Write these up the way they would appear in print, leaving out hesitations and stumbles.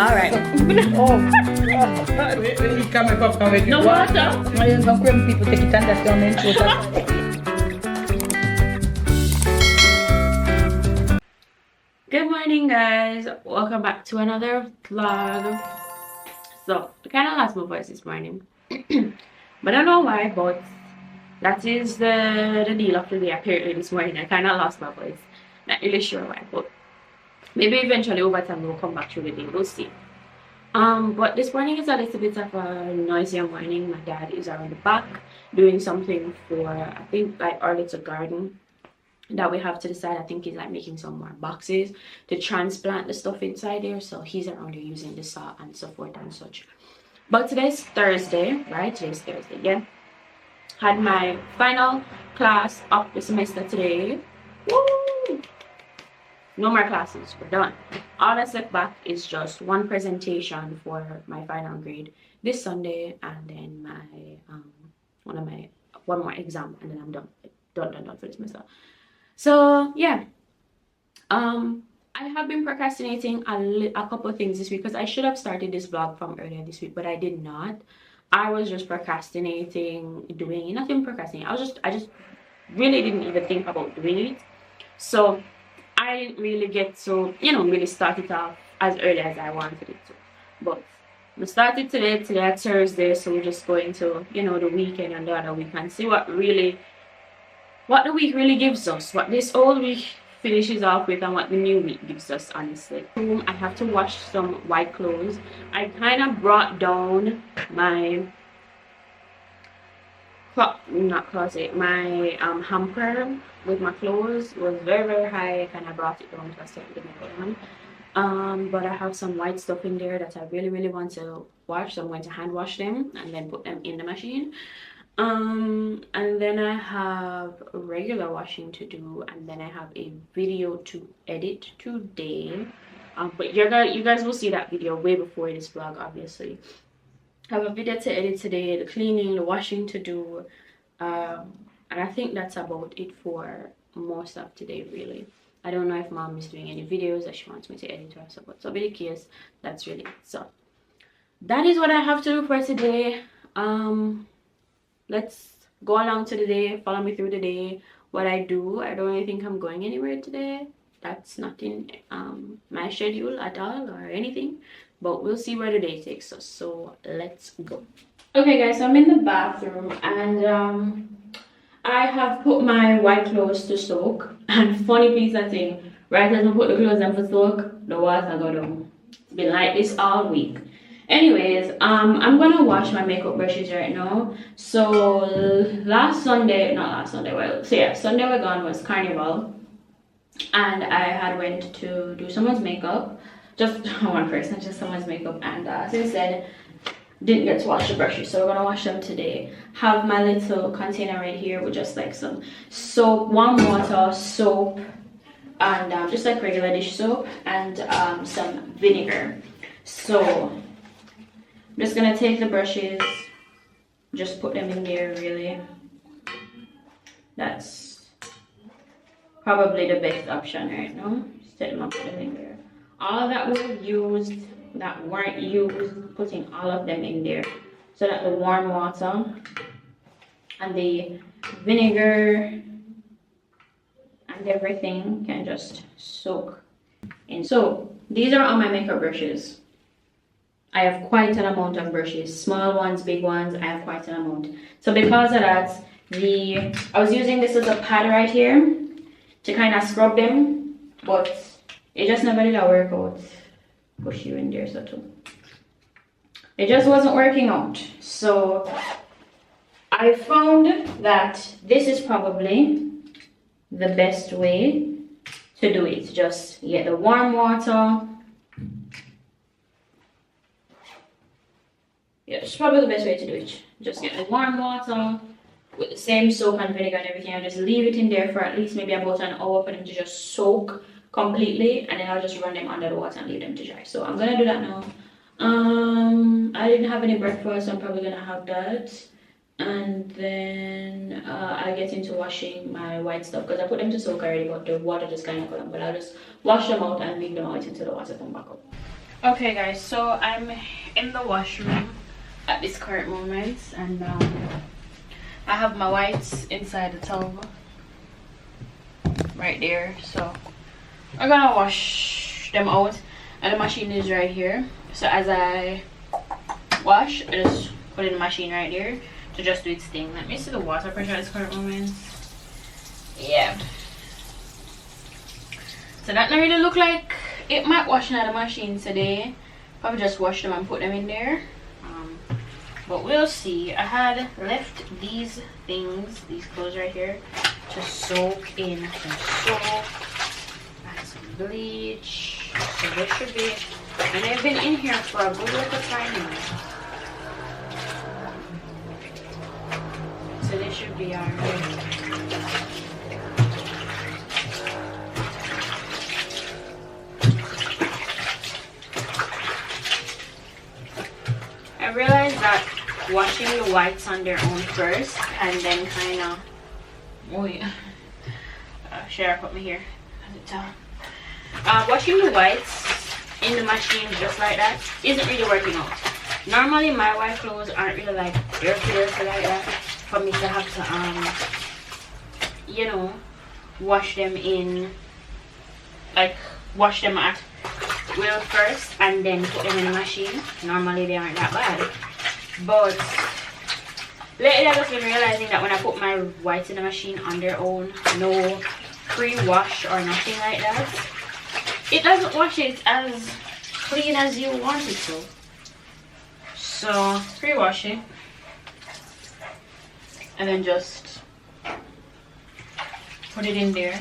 Alright. Oh, God. He come with No water. Ngayon bang kung people take it and that's your main focus. Good morning, guys. Welcome back to another vlog. So, I kind of lost my voice this morning. But I don't know why, but that is the deal of the day. Apparently this morning I kind of lost my voice. Not really sure why, but maybe eventually over time we'll come back through the day. We'll see. But this morning is a little bit of a noisier morning. My dad is around the back doing something for, I think, like our little garden that we have to the side. I think he's like making some more boxes to transplant the stuff inside there. So he's around here using the saw and so forth and such. But today's Thursday, right? Today's Thursday, yeah. Had my final class of the semester today. Woo! No more classes, we're done. All that's left back is just one presentation for my final grade this Sunday, and then my one more exam, and then I'm done for this semester. So yeah, I have been procrastinating a couple of things this week because I should have started this vlog from earlier this week, but I did not. I was just procrastinating, doing nothing procrastinating. I just really didn't even think about doing it. So I didn't really get to, really start it off as early as I wanted it to. But we started today at Thursday, so we're just going to, the weekend and the other week and see what the week really gives us, what this old week finishes off with and what the new week gives us, honestly. I have to wash some white clothes. I kind of brought down my hamper with my clothes. It was very, very high. I kind of brought it down to a certain level. But I have some white stuff in there that I really, really want to wash, so I'm going to hand wash them and then put them in the machine. And then I have regular washing to do, and then I have a video to edit today. But you guys will see that video way before this vlog, obviously. I have a video to edit today, the cleaning, the washing to do, and I think that's about it for most of today, really. I don't know if mom is doing any videos that she wants me to edit or so, but so be the case, that's really it. So that is what I have to do for today. Let's go along to the day, follow me through the day, what I do. I don't really think I'm going anywhere today. That's not in my schedule at all or anything, but we'll see where the day takes us. So let's go. Okay guys, so I'm in the bathroom and I have put my white clothes to soak, and funny piece of thing, right as I put the clothes in for soak, the water go down. It's been like this all week. Anyways, I'm gonna wash my makeup brushes right now. So Sunday we're gone was Carnival, and I had went to do someone's makeup, just one person, just someone's makeup, and since then didn't get to wash the brushes, so we're gonna wash them today. Have my little container right here with just like some soap, warm water, soap, and just like regular dish soap, and some vinegar. So I'm just gonna take the brushes, just put them in there. Really, that's probably the best option right now. Just take them up, put them in there. All that we've used that weren't used, putting all of them in there so that the warm water and the vinegar and everything can just soak in. So these are all my makeup brushes. I have quite an amount of brushes, small ones, big ones. I have quite an amount. So because of that, I was using this as a pad right here to kind of scrub them, but it just never did work out. Push you in there, so too. It just wasn't working out. So I found that this is probably the best way to do it. Just get the warm water. Yeah, it's probably the best way to do it. Just get the warm water with the same soap and vinegar and everything, and just leave it in there for at least maybe about an hour for them to just soak completely, and then I'll just run them under the water and leave them to dry. So I'm gonna do that now. I didn't have any breakfast, so I'm probably gonna have that, and then I'll get into washing my white stuff because I put them to soak already, but the water just kind of got them. But I'll just wash them out and leave them out until the water come back up. Okay guys, so I'm in the washroom at this current moment, and I have my whites inside the tub right there, so I'm gonna wash them out, and the machine is right here. So as I wash, I just put in the machine right there to just do its thing. Let me see the water pressure at this current moment. Yeah, so that don't really look like it might wash out the machine today. Probably just wash them and put them in there, but we'll see. I had left these things, these clothes right here, to soak in some soap and some bleach. So they should be, and they've been in here for a good little time now, so they should be alright. I realized that washing the whites on their own first and then kind of, oh yeah, should I put me here at the top? Washing the whites in the machine just like that isn't really working out. Normally my white clothes aren't really like dirty like that for me to have to you know, wash them in, like wash them at will first and then put them in the machine. Normally they aren't that bad, but lately I've just been realizing that when I put my whites in the machine on their own, no pre-wash or nothing like that, it doesn't wash it as clean as you want it to. So pre-wash it and then just put it in there,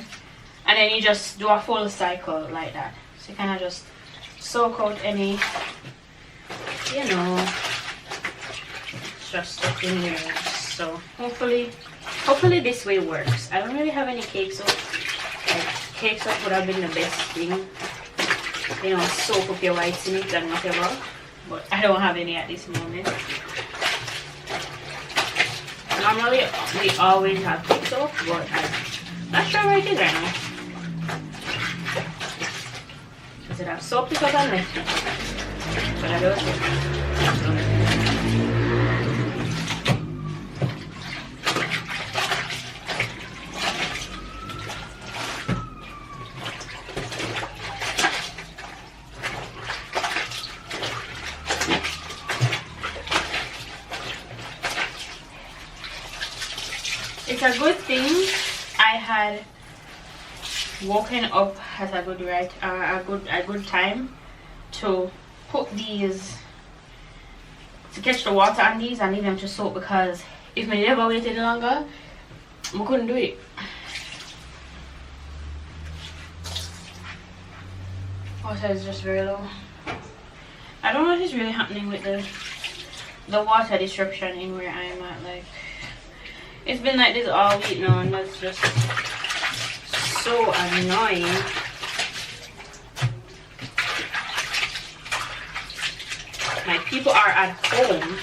and then you just do a full cycle like that. So you kind of just soak out any, you know, just stuff in there. So hopefully this way works. I don't really have any cake soap. Like cake soap would have been the best thing, you know, soak up your whites in it and whatever, but I don't have any at this moment. Normally we always have cake soap, but I'm not sure where it is right now. Because it have soap because I left it, but I don't know. It's a good thing I had woken up at a good time to put these, to catch the water on these and leave them to soak, because if I never waited longer, I couldn't do it. Water is just very low. I don't know what is really happening with the water disruption in where I am at. Like, it's been like this all week now, and that's just so annoying. Like, people are at home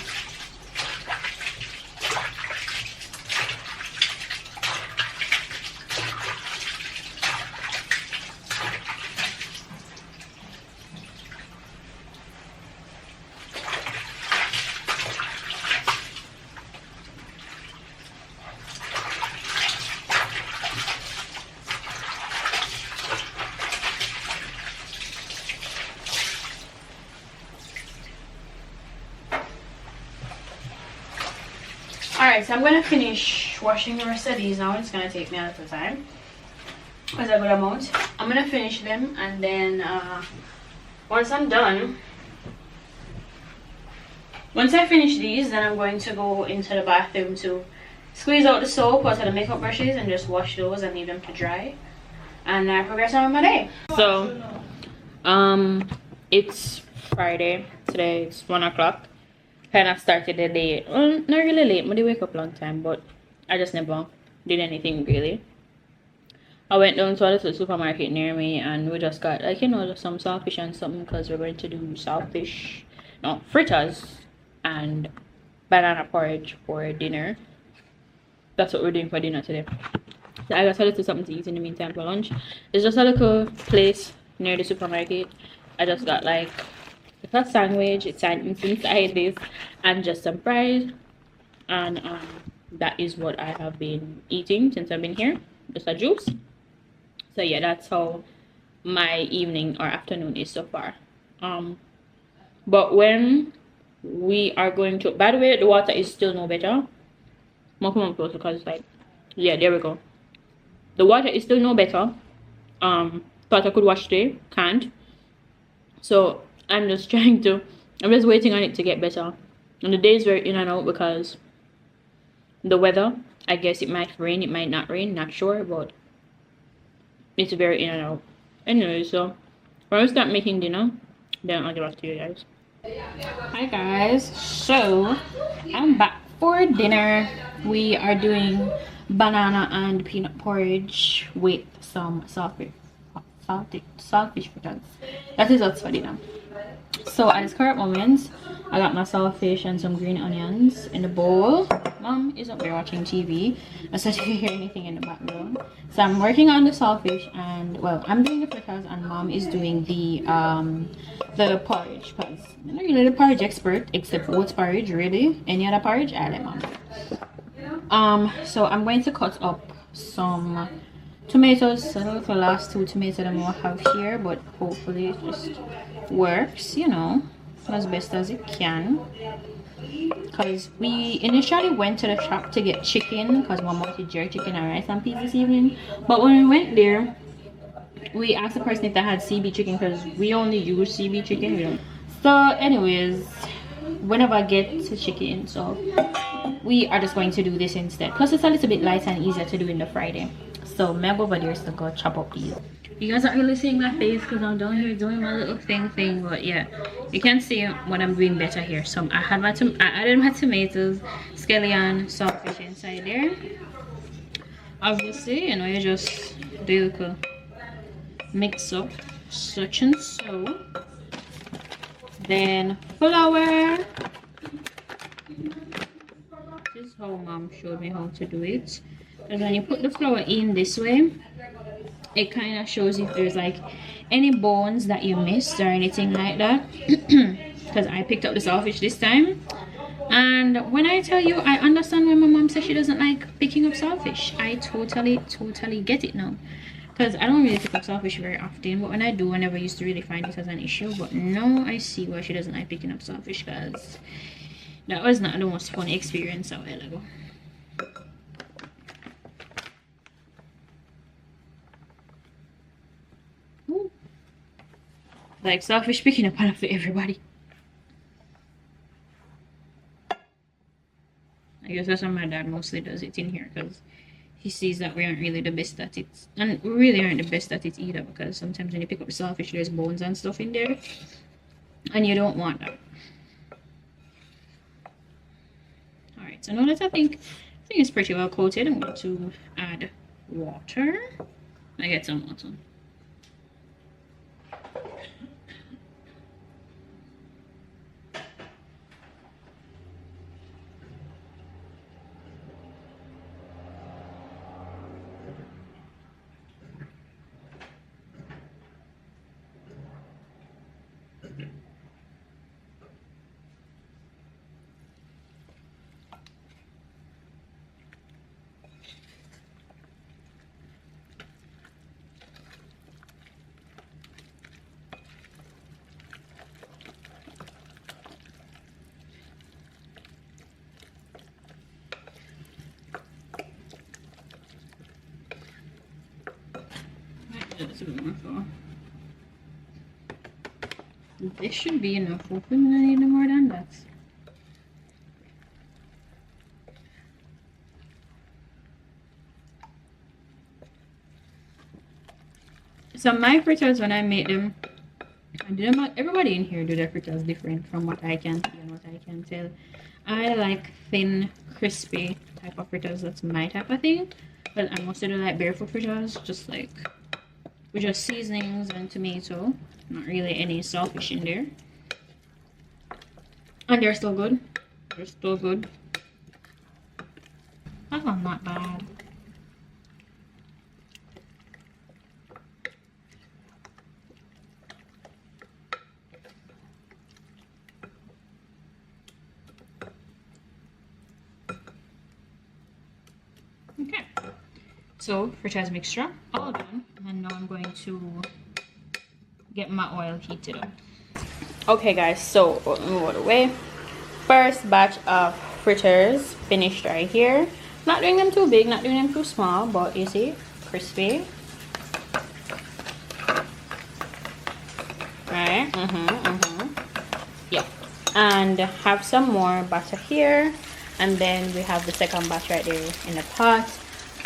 Alright, so I'm gonna finish washing the rest of these now. It's gonna take me a little time. It's a good amount. I'm gonna finish them, and then once I'm done, once I finish these, then I'm going to go into the bathroom to squeeze out the soap out of the makeup brushes and just wash those and leave them to dry, and I progress on with my day. So it's Friday today. It's 1 o'clock. Kind of started the day, well, not really late, but I wake up long time, but I just never did anything really. I went down to a little supermarket near me, and we just got, like, you know, just some saltfish and something, because we're going to do saltfish, no, fritters and banana porridge for dinner. That's what we're doing for dinner today. So I got a little something to eat in the meantime for lunch. It's just a little place near the supermarket. I just got like It's a sandwich. It's an inside this, and just some fries, and that is what I have been eating since I've been here. Just a juice. So yeah, that's how my evening or afternoon is so far. But when we are going to, by the way, the water is still no better. More come on close because it's like, yeah, there we go. The water is still no better. Thought I could wash today, can't. So I'm just I'm just waiting on it to get better. And the days were in and out because the weather. I guess it might rain, it might not rain, not sure, but it's very in and out. Anyway, so when we start making dinner, then I'll get back to you guys. Hi guys, so I'm back for dinner. We are doing banana and peanut porridge with some saltfish fritters. That is what's for dinner. So at this current moment, I got my saltfish and some green onions in the bowl. Mom is up there watching TV. That's why you hear anything in the background. So I'm working on the saltfish, and well, I'm doing the fritters, and Mom is doing the porridge. Cause I'm not really the porridge expert, except oats porridge. Really, any other porridge, I let Mom do. So I'm going to cut up some tomatoes. I don't know if the last 2 tomatoes that I will have here, but hopefully it just works, you know, as best as it can. Because we initially went to the shop to get chicken because Mom wanted jerk chicken and rice and peas this evening. But when we went there, we asked the person if they had CB chicken because we only use CB chicken. We don't. So anyways, whenever I get to chicken, so we are just going to do this instead. Plus it's a little bit lighter and easier to do in the Friday. So I'm go over there to go chop up these. You guys aren't really seeing my face because I'm down here doing my little thing, but yeah, you can see what I'm doing better here. So I added my tomatoes, scallion, saltfish inside there. Obviously, you know, you just do a little mix up such and so. Then flour. This is how Mom showed me how to do it. And when you put the flour in this way, it kind of shows if there's like any bones that you missed or anything like that. Because I picked up the saltfish this time, and when I tell you, I understand when my mom says she doesn't like picking up saltfish. I totally get it now, because I don't really pick up saltfish very often, but when I do, I never used to really find it as an issue. But now I see why she doesn't like picking up saltfish, because that was not the most fun experience a while ago. Like saltfish picking up for everybody. I guess that's why my dad mostly does it in here, because he sees that we aren't really the best at it. And we really aren't the best at it either, because sometimes when you pick up the saltfish, there's bones and stuff in there. And you don't want that. Alright, so now that I think it's pretty well coated, I'm going to add water. I get some water. That's a bit more full. This should be enough. Hopefully, I need no more than that. So my fritters, when I make them, I do them. Everybody in here do their fritters different from what I can see and what I can tell. I like thin, crispy type of fritters. That's my type of thing. But I mostly do like barefoot fritters, just like with just seasonings and tomato. Not really any saltfish in there. And they're still good. They're still good. That one's not bad. So fritters mixture all done, and now I'm going to get my oil heated up. Okay guys, so move out of the way. First batch of fritters finished right here. Not doing them too big, not doing them too small, but you see, crispy. Right? Yeah. And have some more butter here, and then we have the second batch right there in the pot.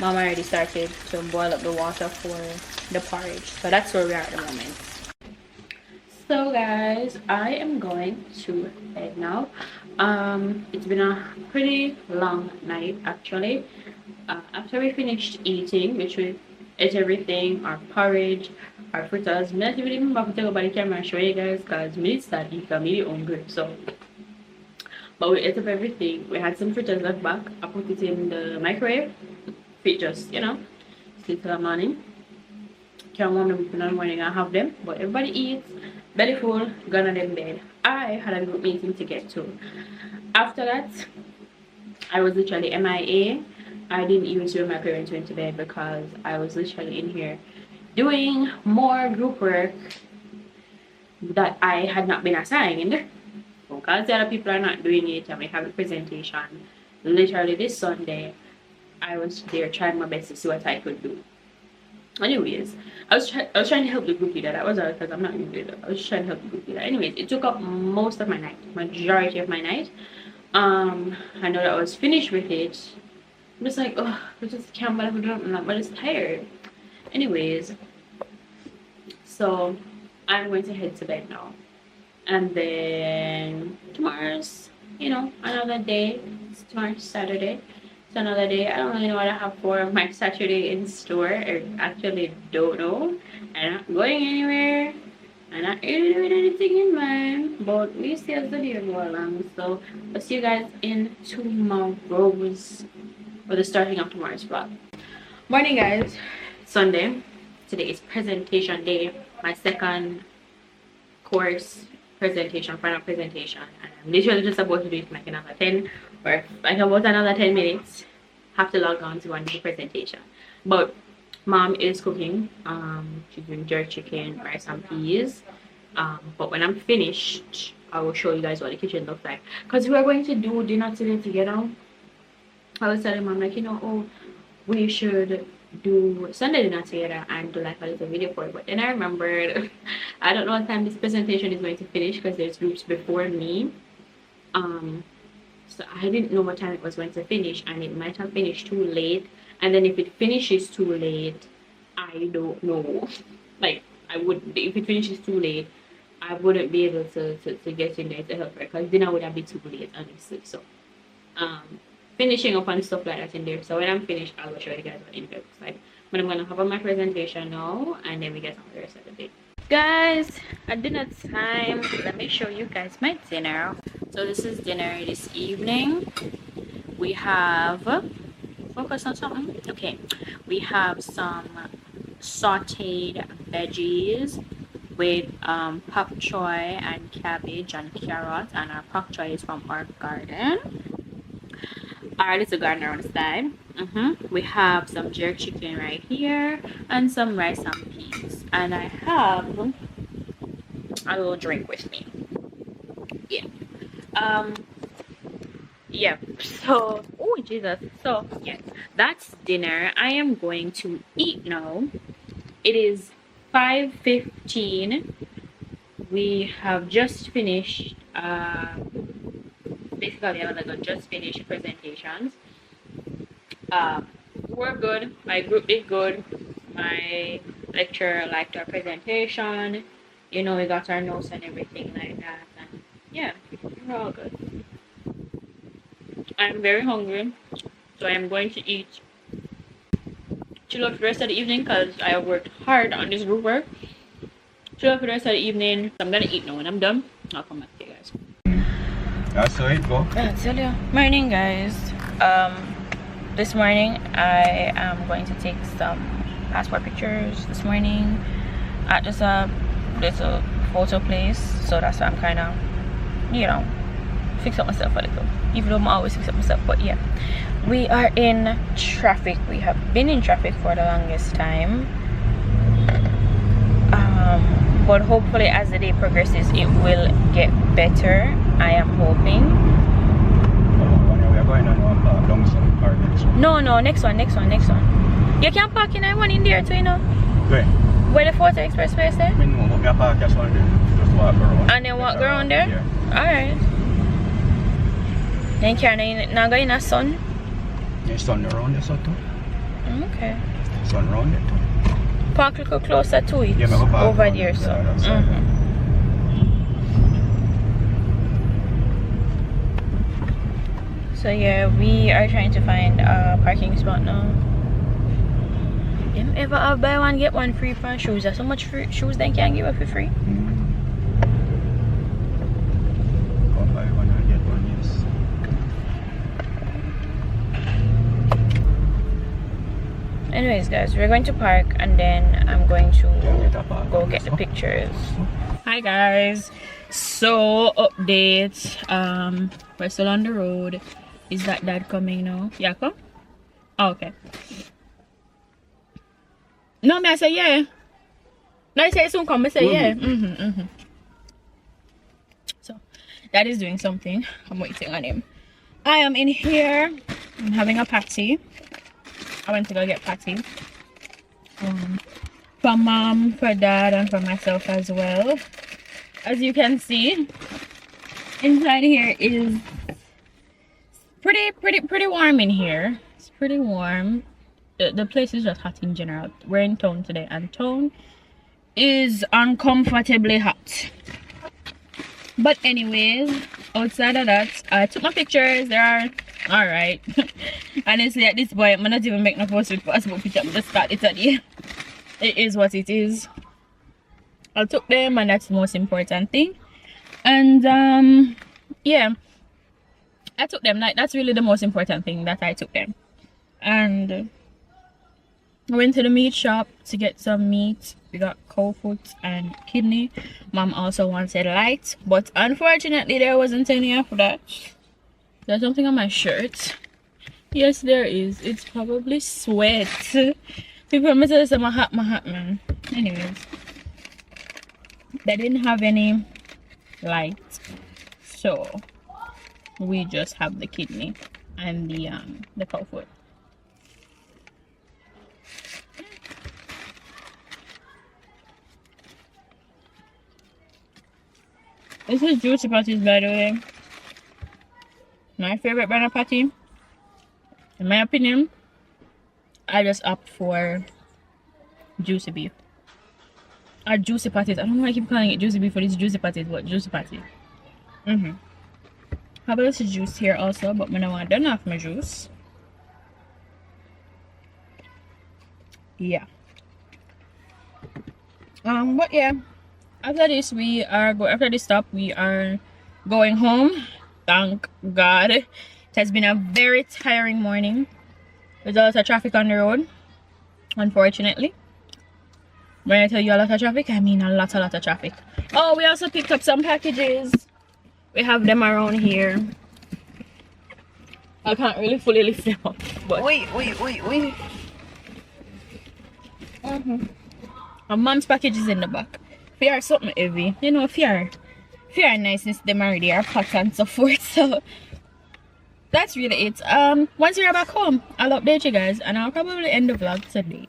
Mom already started to boil up the water for the porridge, so that's where we are at the moment. So guys, I am going to bed now. It's been a pretty long night actually. After we finished eating, which we ate everything, our porridge, our fritters. I'm not even remember to take over the camera and show you guys because me start eating, I'm really hungry. So, but we ate up everything. We had some fritters left back. I put it in the microwave. Fit just, you know, till the morning. Can't warm them up in the morning and have them. But everybody eats, belly full, gonna them bed. I had a group meeting to get to. After that, I was literally MIA. I didn't even see when my parents went to bed because I was literally in here doing more group work that I had not been assigned. Because the other people are not doing it and we have a presentation literally this Sunday. I was there trying my best to see what I could do. Anyways, I was trying to help the group leader. That was all because I'm not group leader. I was trying to help the group leader. Anyways, it took up most of my night, majority of my night. I know that I was finished with it. I'm just like, oh, I just can't believe I'm not, but it's tired. Anyways, so I'm going to head to bed now. And then tomorrow's, you know, another day. Tomorrow's Saturday. It's another day. I don't really know what I have for my Saturday in store. I actually don't know. I'm not going anywhere. I'm not really doing anything in mind. But we see as the day go along. So I'll see you guys in tomorrow's, or the starting of tomorrow's vlog. Morning guys. Sunday. Today is presentation day. My second course presentation, final presentation, and I'm literally just about to do it in like another 10 or like about another 10 minutes. Have to log on to one do the presentation. But mom is cooking. She's doing jerk chicken, rice and peas. But when I'm finished, I will show you guys what the kitchen looks like. Because we are going to do dinner together. I was telling mom like, you know, oh, we should do Sunday dinner together and do like a little video for it. But then I remembered I don't know what time this presentation is going to finish because there's groups before me. So I didn't know what time it was going to finish, and it might have finished too late. And then if it finishes too late, I don't know. Like I would, if it finishes too late, I wouldn't be able to get in there to help her because dinner would have been too late honestly. So finishing up and stuff like that in there. So when I'm finished, I'll show you guys what in there looks like. But I'm gonna have on my presentation now, and then we get on the rest of the day. Guys, at dinner time, let me show you guys my dinner. So this is dinner this evening. We have, focus on something. Okay, we have some sauteed veggies with pak choy and cabbage and carrot, and our pak choy is from our garden. Our little garden on the side. We have some jerk chicken right here and some rice and peas, and I have a little drink with me. Yeah, so oh Jesus, so yeah, that's dinner. I am going to eat now. It is 5:15. We have just finished basically I'm just finished presentations. We're good. My group did good. My lecturer liked our presentation. You know, we got our notes and everything like that, and yeah, we're all good. I'm very hungry, so I'm going to eat. Chill out for the rest of the evening because I have worked hard on this group work. Chill out for the rest of the evening. I'm gonna eat now. When I'm done, I'll come back to you guys. That's how it go. I tell you. Morning guys. This morning I am going to take some passport pictures this morning at just a little photo place, so that's why I'm kind of, you know, fix up myself a little, even though I'm always fix up myself. But yeah, we are in traffic. We have been in traffic for the longest time, but hopefully as the day progresses it will get better. I am hoping. We are going on Dongson or next one. No, next one. You can park in one in there too, you know. Where? Where the Photo Expressway is there? We know, but we are parked just one there. Just walk around. And then walk around there? Yeah. Alright. Then can now go in the sun? The sun around there, so too. Okay. Sun around there too. Park a little closer to it. Yeah, me go park over around there, so. the other side. So yeah, we are trying to find a parking spot now. Them ever have buy one get one free for shoes? There's so much free shoes they can give up for free. Go buy one and get one, yes. Anyways guys, we're going to park and then I'm going to go get the pictures. Hi guys, so update, we're still on the road. Is that dad coming now? Yeah, come? Oh, okay. No, me I say yeah. No, I say soon come, I say yeah. So dad is doing something. I'm waiting on him. I am in here. I'm having a patty. I went to go get patty. For mom, for dad, and for myself as well. As you can see, inside here is pretty warm in here. It's pretty warm. The place is just hot in general. We're in town today, and town is uncomfortably hot. But anyways, outside of that, I took my pictures. They are alright. Honestly, at this point, I'm not even making a post with passport picture. I'm just start it at the. It is what it is. I took them, and that's the most important thing. And yeah, I took them. Like, that's really the most important thing, that I took them. And I went to the meat shop to get some meat. We got cow foot and kidney. Mom also wanted light, but unfortunately there wasn't any of that. There's something on my shirt. Yes, there is. It's probably sweat. People must say my hat, man. Anyways, they didn't have any light, so we just have the kidney and the cow foot. This is juicy patties, by the way. My favorite brand of patty. In my opinion, I just opt for juicy beef. Or juicy patties. I don't know why I keep calling it juicy beef, but it's juicy patties, but juicy patty. Have a little juice here also, but when I want done off my juice. Yeah. But yeah. After this, after this stop, we are going home. Thank God. It has been a very tiring morning. There's a lot of traffic on the road, unfortunately. When I tell you a lot of traffic, I mean a lot of traffic. Oh, we also picked up some packages. We have them around here. I can't really fully lift them up, but wait. My mom's package is in the back. Fear something heavy, you know. Fear niceness, them already are packed and so forth. So that's really it. Once you're back home, I'll update you guys, and I'll probably end the vlog today.